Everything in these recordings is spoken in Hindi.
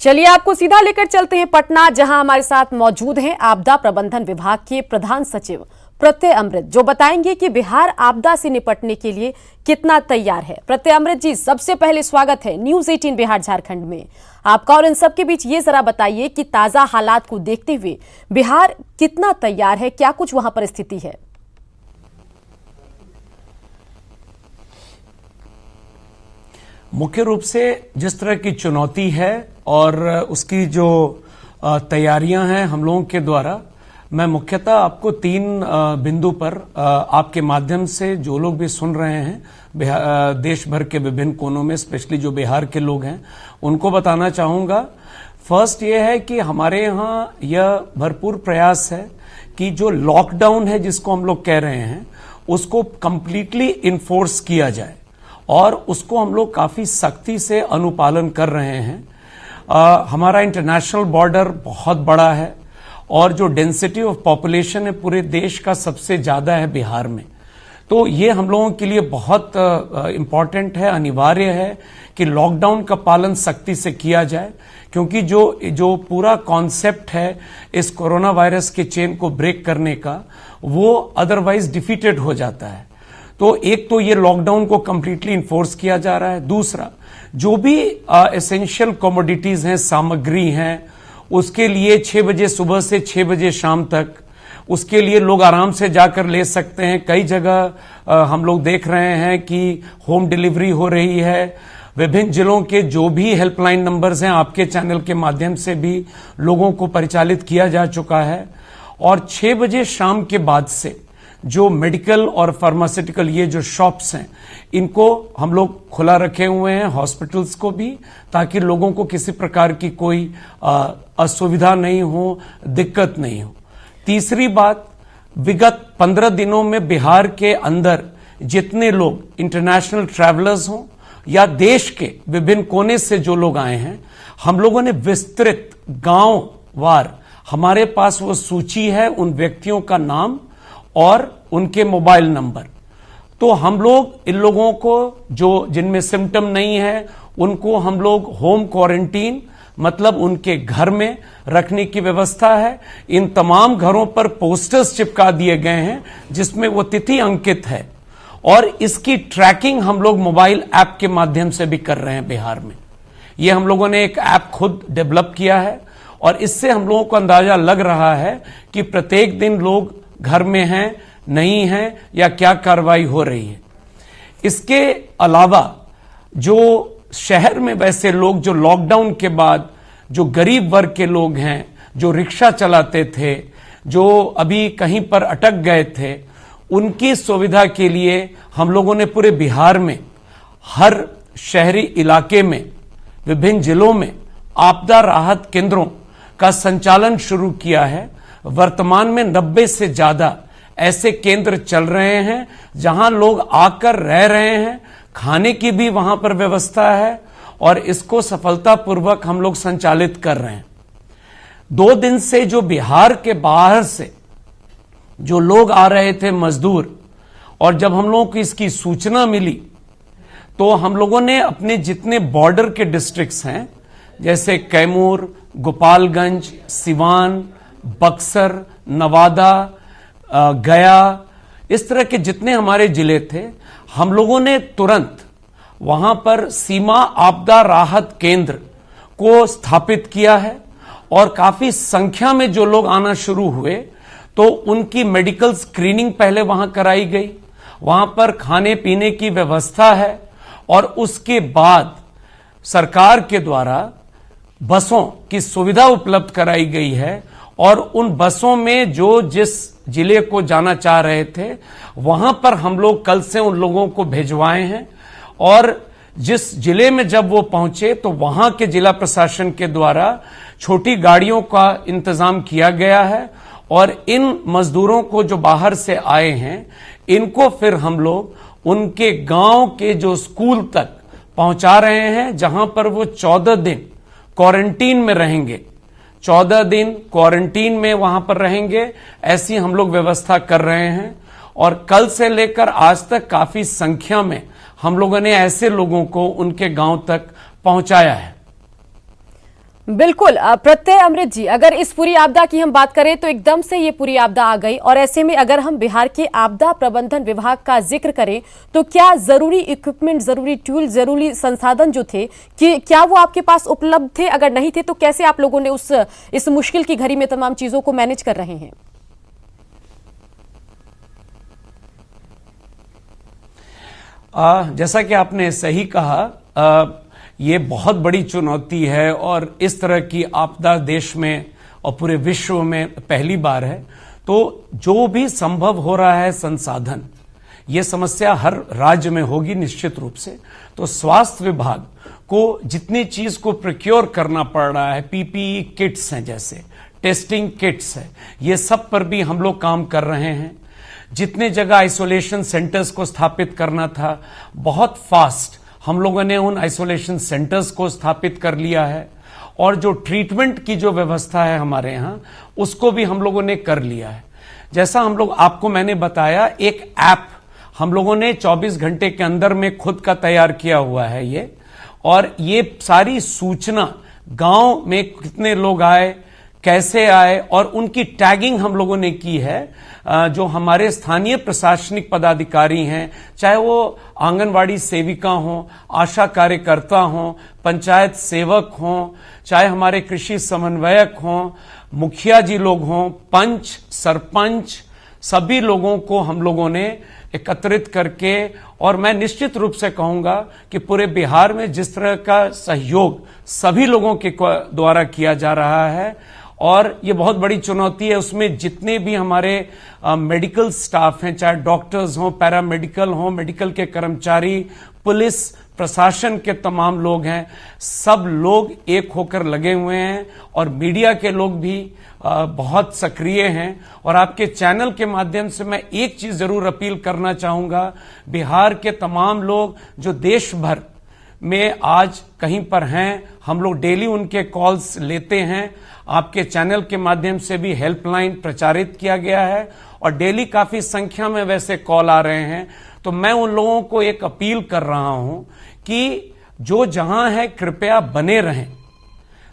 चलिए आपको सीधा लेकर चलते हैं पटना, जहां हमारे साथ मौजूद हैं आपदा प्रबंधन विभाग के प्रधान सचिव प्रत्यय अमृत, जो बताएंगे कि बिहार आपदा से निपटने के लिए कितना तैयार है। प्रत्यय अमृत जी, सबसे पहले स्वागत है न्यूज 18 बिहार झारखंड में आपका। और इन सबके बीच ये जरा बताइए कि ताजा हालात को देखते हुए बिहार कितना तैयार है, क्या कुछ वहां पर स्थिति है? मुख्य रूप से जिस तरह की चुनौती है और उसकी जो तैयारियां हैं हम लोगों के द्वारा, मैं मुख्यतः आपको 3 बिंदु पर आपके माध्यम से जो लोग भी सुन रहे हैं देश भर के विभिन्न कोनों में, स्पेशली जो बिहार के लोग हैं, उनको बताना चाहूंगा। फर्स्ट ये है कि हमारे यहाँ यह भरपूर प्रयास है कि जो लॉकडाउन है जिसको हम लोग कह रहे हैं उसको कंप्लीटली इन्फोर्स किया जाए, और उसको हम लोग काफी सख्ती से अनुपालन कर रहे हैं। हमारा इंटरनेशनल बॉर्डर बहुत बड़ा है और जो डेंसिटी ऑफ पॉपुलेशन है पूरे देश का सबसे ज्यादा है बिहार में। तो ये हम लोगों के लिए बहुत इंपॉर्टेंट है, अनिवार्य है कि लॉकडाउन का पालन सख्ती से किया जाए, क्योंकि जो पूरा कॉन्सेप्ट है इस कोरोना वायरस के चेन को ब्रेक करने का, वो अदरवाइज डिफीटेड हो जाता है। तो एक तो ये लॉकडाउन को कंप्लीटली इन्फोर्स किया जा रहा है। दूसरा, जो भी एसेंशियल कमोडिटीज हैं, सामग्री हैं, उसके लिए 6 बजे सुबह से 6 बजे शाम तक उसके लिए लोग आराम से जाकर ले सकते हैं। कई जगह हम लोग देख रहे हैं कि होम डिलीवरी हो रही है। विभिन्न जिलों के जो भी हेल्पलाइन नंबर्स हैं आपके चैनल के माध्यम से भी लोगों को परिचालित किया जा चुका है। और 6 बजे शाम के बाद से जो मेडिकल और फार्मास्यूटिकल ये जो शॉप्स हैं, इनको हम लोग खुला रखे हुए हैं, हॉस्पिटल्स को भी, ताकि लोगों को किसी प्रकार की कोई असुविधा नहीं हो, दिक्कत नहीं हो। तीसरी बात, विगत 15 दिनों में बिहार के अंदर जितने लोग इंटरनेशनल ट्रैवलर्स हों या देश के विभिन्न कोने से जो लोग आए हैं, हम लोगों ने विस्तृत गांव वार हमारे पास वो सूची है, उन व्यक्तियों का नाम और उनके मोबाइल नंबर। तो हम लोग इन लोगों को जिनमें सिम्टम नहीं है उनको हम लोग होम क्वारंटीन, मतलब उनके घर में रखने की व्यवस्था है। इन तमाम घरों पर पोस्टर्स चिपका दिए गए हैं जिसमें वो तिथि अंकित है, और इसकी ट्रैकिंग हम लोग मोबाइल ऐप के माध्यम से भी कर रहे हैं बिहार में। ये हम लोगों ने एक ऐप खुद डेवलप किया है, और इससे हम लोगों को अंदाजा लग रहा है कि प्रत्येक दिन लोग घर में हैं, नहीं हैं, या क्या कार्रवाई हो रही है। इसके अलावा जो शहर में वैसे लोग जो लॉकडाउन के बाद जो गरीब वर्ग के लोग हैं, जो रिक्शा चलाते थे, जो अभी कहीं पर अटक गए थे, उनकी सुविधा के लिए हम लोगों ने पूरे बिहार में हर शहरी इलाके में, विभिन्न जिलों में आपदा राहत केंद्रों का संचालन शुरू किया है। वर्तमान में 90 से ज्यादा ऐसे केंद्र चल रहे हैं जहां लोग आकर रह रहे हैं, खाने की भी वहां पर व्यवस्था है, और इसको सफलतापूर्वक हम लोग संचालित कर रहे हैं। 2 दिन से जो बिहार के बाहर से जो लोग आ रहे थे मजदूर, और जब हम लोगों को इसकी सूचना मिली तो हम लोगों ने अपने जितने बॉर्डर के डिस्ट्रिक्ट्स हैं, जैसे कैमूर, गोपालगंज, सिवान, बक्सर, नवादा, गया, इस तरह के जितने हमारे जिले थे, हम लोगों ने तुरंत वहां पर सीमा आपदा राहत केंद्र को स्थापित किया है। और काफी संख्या में जो लोग आना शुरू हुए तो उनकी मेडिकल स्क्रीनिंग पहले वहां कराई गई, वहां पर खाने पीने की व्यवस्था है, और उसके बाद सरकार के द्वारा बसों की सुविधा उपलब्ध कराई गई है। और उन बसों में जो जिस जिले को जाना चाह रहे थे वहां पर हम लोग कल से उन लोगों को भिजवाए हैं, और जिस जिले में जब वो पहुंचे तो वहां के जिला प्रशासन के द्वारा छोटी गाड़ियों का इंतजाम किया गया है। और इन मजदूरों को जो बाहर से आए हैं, इनको फिर हम लोग उनके गांव के जो स्कूल तक पहुंचा रहे हैं, जहां पर वो 14 दिन क्वारंटीन में रहेंगे। 14 दिन क्वारंटीन में वहां पर रहेंगे, ऐसी हम लोग व्यवस्था कर रहे हैं। और कल से लेकर आज तक काफी संख्या में हम लोगों ने ऐसे लोगों को उनके गांव तक पहुंचाया है। बिल्कुल प्रत्यय अमृत जी, अगर इस पूरी आपदा की हम बात करें तो एकदम से ये पूरी आपदा आ गई, और ऐसे में अगर हम बिहार के आपदा प्रबंधन विभाग का जिक्र करें तो क्या जरूरी इक्विपमेंट, जरूरी टूल, जरूरी संसाधन जो थे कि क्या वो आपके पास उपलब्ध थे? अगर नहीं थे तो कैसे आप लोगों ने इस मुश्किल की घड़ी में तमाम चीजों को मैनेज कर रहे हैं? जैसा कि आपने सही कहा, ये बहुत बड़ी चुनौती है और इस तरह की आपदा देश में और पूरे विश्व में पहली बार है। तो जो भी संभव हो रहा है संसाधन, ये समस्या हर राज्य में होगी निश्चित रूप से। तो स्वास्थ्य विभाग को जितनी चीज को प्रोक्योर करना पड़ रहा है, पीपीई किट्स हैं, जैसे टेस्टिंग किट्स है, ये सब पर भी हम लोग काम कर रहे हैं। जितने जगह आइसोलेशन सेंटर्स को स्थापित करना था, बहुत फास्ट हम लोगों ने उन आइसोलेशन सेंटर्स को स्थापित कर लिया है, और जो ट्रीटमेंट की जो व्यवस्था है हमारे यहाँ, उसको भी हम लोगों ने कर लिया है। जैसा आपको मैंने बताया, एक ऐप हम लोगों ने 24 घंटे के अंदर में खुद का तैयार किया हुआ है ये, और ये सारी सूचना गांव में कितने लोग आए, कैसे आए, और उनकी टैगिंग हम लोगों ने की है। जो हमारे स्थानीय प्रशासनिक पदाधिकारी हैं, चाहे वो आंगनवाड़ी सेविका हों, आशा कार्यकर्ता हों, पंचायत सेवक हों, चाहे हमारे कृषि समन्वयक हों, मुखिया जी लोग हों, पंच, सरपंच, सभी लोगों को हम लोगों ने एकत्रित करके, और मैं निश्चित रूप से कहूंगा कि पूरे बिहार में जिस तरह का सहयोग सभी लोगों के द्वारा किया जा रहा है, और ये बहुत बड़ी चुनौती है। उसमें जितने भी हमारे मेडिकल स्टाफ हैं, चाहे डॉक्टर्स हों, पैरामेडिकल हों, मेडिकल के कर्मचारी, पुलिस प्रशासन के तमाम लोग हैं, सब लोग एक होकर लगे हुए हैं, और मीडिया के लोग भी बहुत सक्रिय हैं। और आपके चैनल के माध्यम से मैं एक चीज जरूर अपील करना चाहूंगा, बिहार के तमाम लोग जो देश भर में आज कहीं पर हैं, हम लोग डेली उनके कॉल्स लेते हैं। आपके चैनल के माध्यम से भी हेल्पलाइन प्रचारित किया गया है, और डेली काफी संख्या में वैसे कॉल आ रहे हैं। तो मैं उन लोगों को एक अपील कर रहा हूं कि जो जहां है कृपया बने रहें।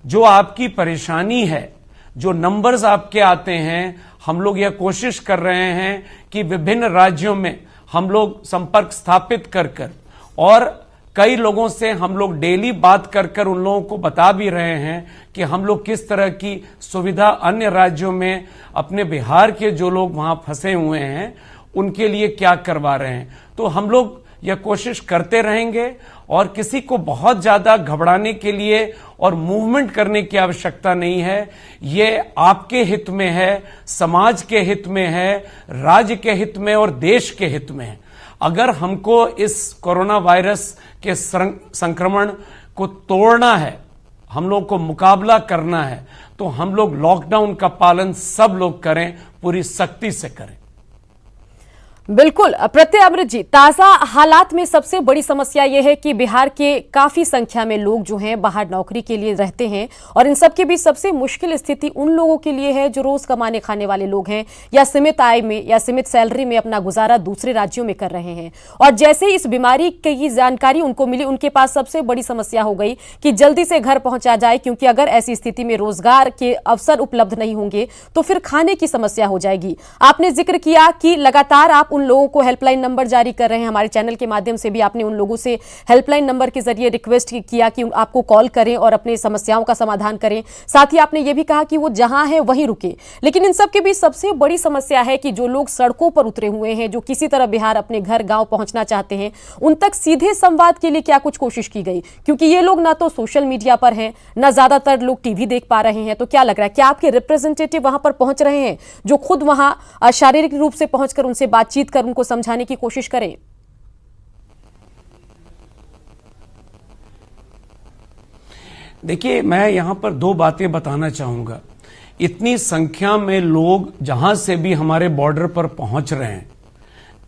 जो आपकी परेशानी है, जो नंबर्स आपके आते हैं, हम लोग यह कोशिश कर रहे हैं कि विभिन्न राज्यों में हम लोग संपर्क स्थापित कर और कई लोगों से हम लोग डेली बात कर उन लोगों को बता भी रहे हैं कि हम लोग किस तरह की सुविधा अन्य राज्यों में अपने बिहार के जो लोग वहां फंसे हुए हैं उनके लिए क्या करवा रहे हैं। तो हम लोग यह कोशिश करते रहेंगे, और किसी को बहुत ज्यादा घबराने के लिए और मूवमेंट करने की आवश्यकता नहीं है। ये आपके हित में है, समाज के हित में है, राज्य के हित में और देश के हित में है। अगर हमको इस कोरोना वायरस के संक्रमण को तोड़ना है, हम लोग को मुकाबला करना है, तो हम लोग लॉकडाउन का पालन सब लोग करें, पूरी सख्ती से करें। बिल्कुल प्रत्यय अमृत जी, ताजा हालात में सबसे बड़ी समस्या यह है कि बिहार के काफी संख्या में लोग जो हैं बाहर नौकरी के लिए रहते हैं, और इन सब के बीच सबसे मुश्किल स्थिति उन लोगों के लिए है जो रोज कमाने खाने वाले लोग हैं, या सीमित आय में या सीमित सैलरी में अपना गुजारा दूसरे राज्यों में कर रहे हैं। और जैसे इस बीमारी की जानकारी उनको मिली, उनके पास सबसे बड़ी समस्या हो गई कि जल्दी से घर पहुंचा जाए, क्योंकि अगर ऐसी स्थिति में रोजगार के अवसर उपलब्ध नहीं होंगे तो फिर खाने की समस्या हो जाएगी। आपने जिक्र किया कि लगातार आप उन लोगों को हेल्पलाइन नंबर जारी कर रहे हैं। हमारे चैनल के माध्यम से भी आपने उन लोगों से हेल्पलाइन नंबर के जरिए रिक्वेस्ट किया कि आपको कॉल करें और अपनी समस्याओं का समाधान करें। साथ ही आपने ये भी कहा कि वो जहां है वहीं रुके। लेकिन इन सब के बीच सबसे बड़ी समस्या है कि जो लोग सड़कों पर उतरे हुए हैं, जो किसी तरह बिहार अपने घर गांव पहुंचना चाहते हैं, उन तक सीधे संवाद के लिए क्या कुछ कोशिश की गई? क्योंकि ये लोग ना तो सोशल मीडिया पर हैं, ना ज्यादातर लोग टीवी देख पा रहे हैं। तो क्या लग रहा है, क्या आपके रिप्रेजेंटेटिव वहां पर पहुंच रहे हैं जो खुद वहां शारीरिक रूप से पहुंचकर उनसे बातचीत कर उनको समझाने की कोशिश करें? देखिए, मैं यहां पर दो बातें बताना चाहूंगा। इतनी संख्या में लोग जहां से भी हमारे बॉर्डर पर पहुंच रहे हैं,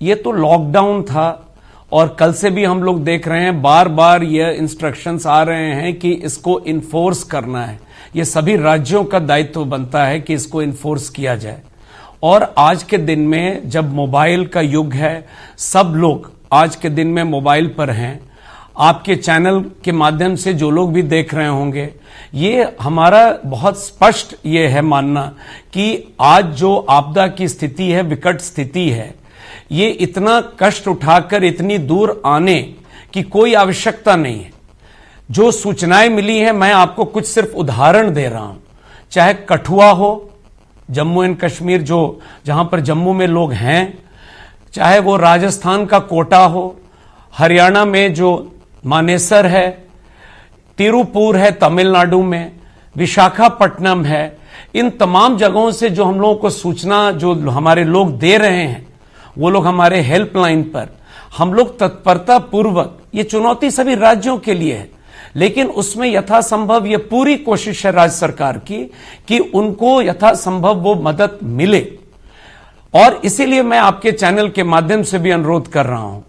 ये तो लॉकडाउन था, और कल से भी हम लोग देख रहे हैं बार बार ये इंस्ट्रक्शंस आ रहे हैं कि इसको इन्फोर्स करना है। ये सभी राज्यों का दायित्व बनता है कि इसको इन्फोर्स किया जाए। और आज के दिन में जब मोबाइल का युग है, सब लोग आज के दिन में मोबाइल पर हैं। आपके चैनल के माध्यम से जो लोग भी देख रहे होंगे, ये हमारा बहुत स्पष्ट ये है मानना कि आज जो आपदा की स्थिति है, विकट स्थिति है, ये इतना कष्ट उठाकर इतनी दूर आने की कोई आवश्यकता नहीं है। जो सूचनाएं मिली हैं, मैं आपको कुछ सिर्फ उदाहरण दे रहा हूं। चाहे कठुआ हो, जम्मू एंड कश्मीर, जो जहां पर जम्मू में लोग हैं, चाहे वो राजस्थान का कोटा हो, हरियाणा में जो मानेसर है, तिरुपुर है तमिलनाडु में, विशाखापट्टनम है, इन तमाम जगहों से जो हम लोगों को सूचना जो हमारे लोग दे रहे हैं, वो लोग हमारे हेल्पलाइन पर, हम लोग तत्परता पूर्वक, ये चुनौती सभी राज्यों के लिए है, लेकिन उसमें यथासंभव ये पूरी कोशिश है राज्य सरकार की कि उनको यथासंभव वो मदद मिले। और इसीलिए मैं आपके चैनल के माध्यम से भी अनुरोध कर रहा हूं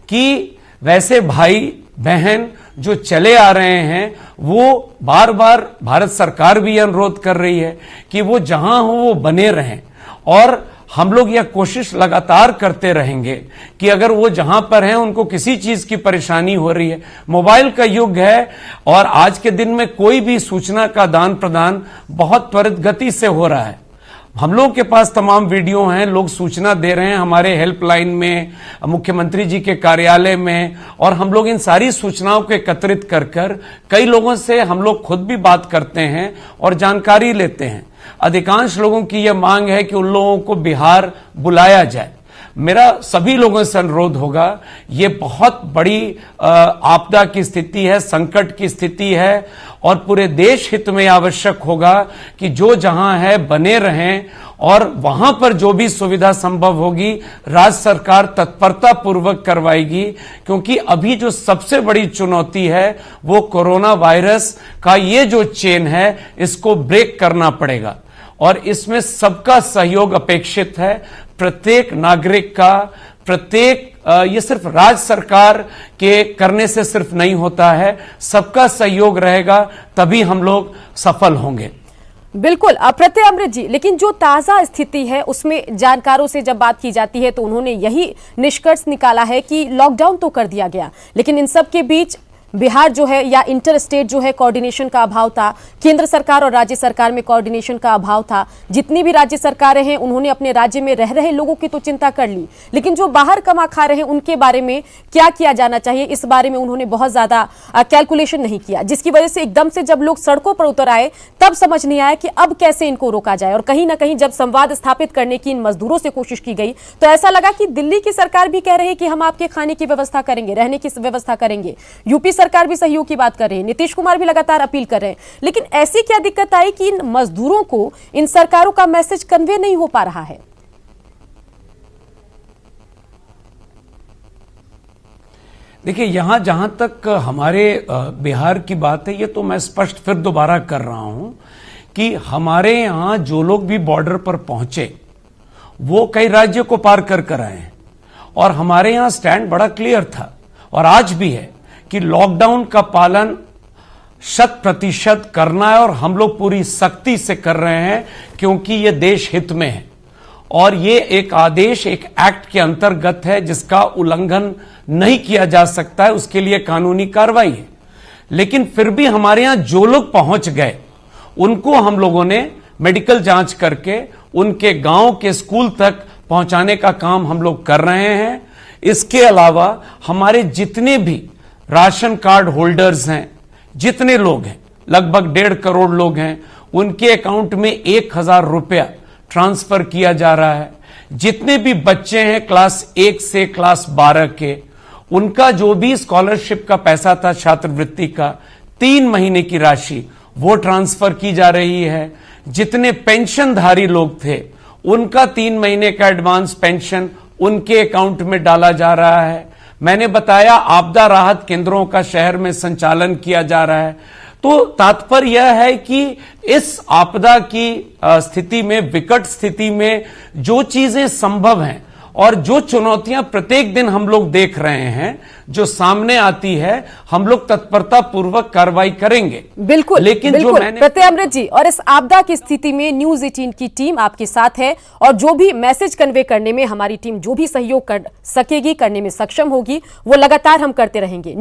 कि वैसे भाई बहन जो चले आ रहे हैं, वो बार बार भारत सरकार भी अनुरोध कर रही है कि वो जहां हो वो बने रहें, और हम लोग यह कोशिश लगातार करते रहेंगे कि अगर वो जहां पर हैं, उनको किसी चीज की परेशानी हो रही है, मोबाइल का युग है और आज के दिन में कोई भी सूचना का दान प्रदान बहुत त्वरित गति से हो रहा है। हम लोगों के पास तमाम वीडियो हैं, लोग सूचना दे रहे हैं हमारे हेल्पलाइन में, मुख्यमंत्री जी के कार्यालय में, और हम लोग इन सारी सूचनाओं को एकत्रित कर कई लोगों से हम लोग खुद भी बात करते हैं और जानकारी लेते हैं। अधिकांश लोगों की यह मांग है कि उन लोगों को बिहार बुलाया जाए। मेरा सभी लोगों से अनुरोध होगा, ये बहुत बड़ी आपदा की स्थिति है, संकट की स्थिति है, और पूरे देश हित में आवश्यक होगा कि जो जहां है बने रहें, और वहां पर जो भी सुविधा संभव होगी राज्य सरकार तत्परता पूर्वक करवाएगी, क्योंकि अभी जो सबसे बड़ी चुनौती है वो कोरोना वायरस का ये जो चेन है, इसको ब्रेक करना पड़ेगा, और इसमें सबका सहयोग अपेक्षित है, प्रत्येक नागरिक का, प्रत्येक ये सिर्फ राज्य सरकार के करने से सिर्फ नहीं होता है, सबका सहयोग रहेगा तभी हम लोग सफल होंगे। बिल्कुल प्रत्यय अमृत जी, लेकिन जो ताजा स्थिति है उसमें जानकारों से जब बात की जाती है तो उन्होंने यही निष्कर्ष निकाला है कि लॉकडाउन तो कर दिया गया, लेकिन इन सब के बीच बिहार जो है या इंटर स्टेट जो है कोऑर्डिनेशन का अभाव था, केंद्र सरकार और राज्य सरकार में कोऑर्डिनेशन का अभाव था। जितनी भी राज्य सरकारें हैं उन्होंने अपने राज्य में रह रहे लोगों की तो चिंता कर ली, लेकिन जो बाहर कमा खा रहे हैं उनके बारे में क्या किया जाना चाहिए, इस बारे में उन्होंने बहुत ज्यादा कैलकुलेशन नहीं किया, जिसकी वजह से एकदम से जब लोग सड़कों पर उतर आए तब समझ नहीं आया कि अब कैसे इनको रोका जाए। और कहीं ना कहीं जब संवाद स्थापित करने की इन मजदूरों से कोशिश की गई तो ऐसा लगा कि दिल्ली की सरकार भी कह रही है कि हम आपके खाने की व्यवस्था करेंगे, रहने की व्यवस्था करेंगे, यूपी सरकार भी सहयोग की बात कर रही है, नीतीश कुमार भी लगातार अपील कर रहे हैं, लेकिन ऐसी क्या दिक्कत आई कि इन मजदूरों को इन सरकारों का मैसेज कन्वे नहीं हो पा रहा है? देखिए, यहां जहां तक हमारे बिहार की बात है, ये तो मैं स्पष्ट फिर दोबारा कर रहा हूं कि हमारे यहां जो लोग भी बॉर्डर पर पहुंचे वो कई राज्यों को पार कर आए हैं, और हमारे यहां स्टैंड बड़ा क्लियर था और आज भी है कि लॉकडाउन का पालन 100% करना है, और हम लोग पूरी सख्ती से कर रहे हैं क्योंकि ये देश हित में है, और ये एक आदेश, एक एक्ट के अंतर्गत है जिसका उल्लंघन नहीं किया जा सकता है, उसके लिए कानूनी कार्रवाई है। लेकिन फिर भी हमारे यहां जो लोग पहुंच गए उनको हम लोगों ने मेडिकल जांच करके उनके गांव के स्कूल तक पहुंचाने का काम हम लोग कर रहे हैं। इसके अलावा हमारे जितने भी राशन कार्ड होल्डर्स हैं, जितने लोग हैं, लगभग 1.5 करोड़ लोग हैं, उनके अकाउंट में 1000 रुपया ट्रांसफर किया जा रहा है। जितने भी बच्चे हैं क्लास 1 से क्लास 12 के, उनका जो भी स्कॉलरशिप का पैसा था, छात्रवृत्ति का 3 महीने की राशि, वो ट्रांसफर की जा रही है। जितने पेंशनधारी लोग थे उनका 3 महीने का एडवांस पेंशन उनके अकाउंट में डाला जा रहा है। मैंने बताया आपदा राहत केंद्रों का शहर में संचालन किया जा रहा है। तो तात्पर्य यह है कि इस आपदा की स्थिति में, विकट स्थिति में जो चीजें संभव हैं और जो चुनौतियां प्रत्येक दिन हम लोग देख रहे हैं जो सामने आती है, हम लोग तत्परता पूर्वक कार्रवाई करेंगे। बिल्कुल, लेकिन बिल्कुल, जो मैंने प्रत्यय अमृत जी, और इस आपदा की स्थिति में न्यूज 18 की टीम आपके साथ है, और जो भी मैसेज कन्वे करने में हमारी टीम जो भी सहयोग कर सकेगी, करने में सक्षम होगी, वो लगातार हम करते रहेंगे।